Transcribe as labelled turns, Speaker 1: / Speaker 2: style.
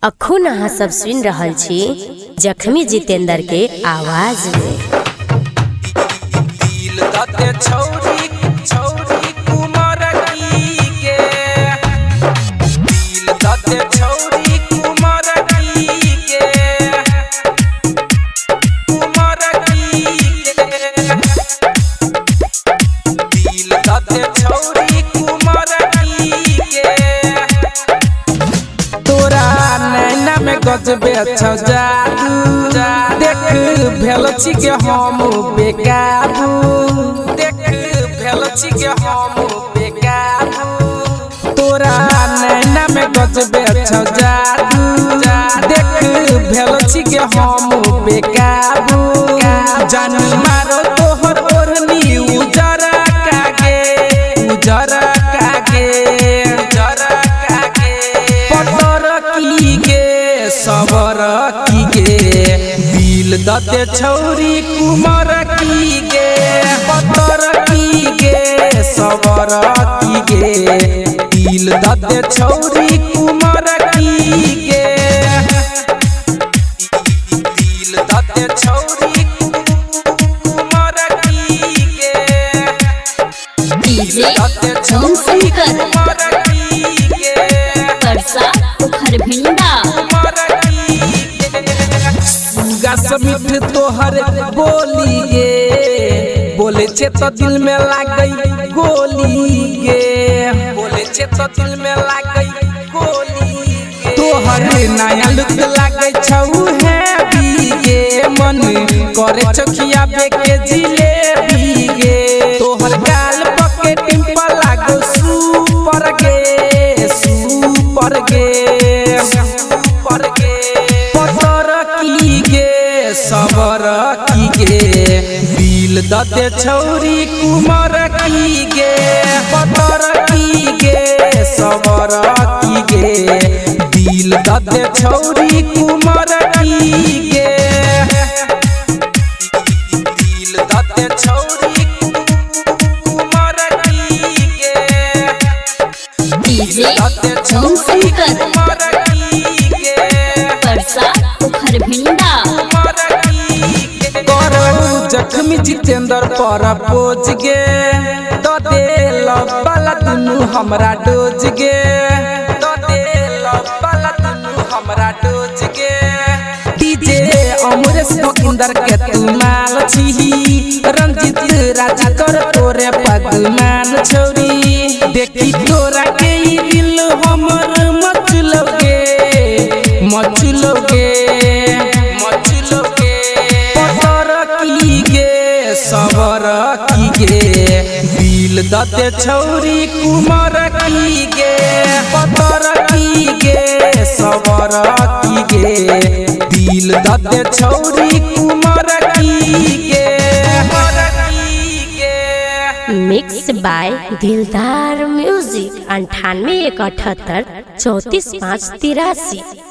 Speaker 1: अखुन अहाँ सब सुन रहल छी जख्मी जितेंद्र के आवाज में।
Speaker 2: दिल दते छौरी छौरी कुमार की के दिल दते छौरी कुमार की के कुमार की के दिल दते छौरी कुमार की के तोरा नैना में गजबे अच्छा जादू देख भेल छी के हम बेकाबू देख भेल छी के हम बेकाबू तोरा नैना में गजबे अच्छा जादू देख भेल छी के हम बेकाबू जान मारो तोहर ओढ़नी उजरा कागे उजरा कागे उजरा कागे पतर की गे सबर की गे दिल दते छौरी कुमार की गे पतर की गे सबर की गे दिल दते छौरी कुमार की गे दिल दते छौरी कुमार की गे
Speaker 3: डीजे शंकर परसा खरभिंडा
Speaker 2: समिठ तोहर बोली गे बोले छे तो दिल में लागई गोली गे बोले छे तो दिल में लागई गोली गे तोहर नया लुक लागई छौ है बीगे मन करे चखिया बेके जिलेबी गे तोहर गाल पके टिंपल लागो सुपर गे सुपर गे सुपर गे पतर की गे सबर की गे दिल दते छौरी कुमार की गे पतर की गे सबर की गे दिल दते छौरी कुमार की गे दिल दते छौरी कुमार की गे
Speaker 3: डीजे शंकर परसा खरभिंडा
Speaker 2: जख्मी जितेंद्र पर पोज गे तो दे लबला दुनु हमरा डोज गे तो दे लबला दुनु हमरा डोज गे डीजे अमरेश भकिंदर के तू माल छी रंजित राज कर तोरे पगमान छौरी देखी तोरा के ई दिल हमर मचलोगे मचलोगे मचलोगे पतर की गे सबर की गे दिल दते छौरी कुमार की गे पतर की गे सबर की गे दिल दते छौरी कुमार की गे
Speaker 1: मिक्स बाय दिलदार म्यूजिक 98 178 34 5 83।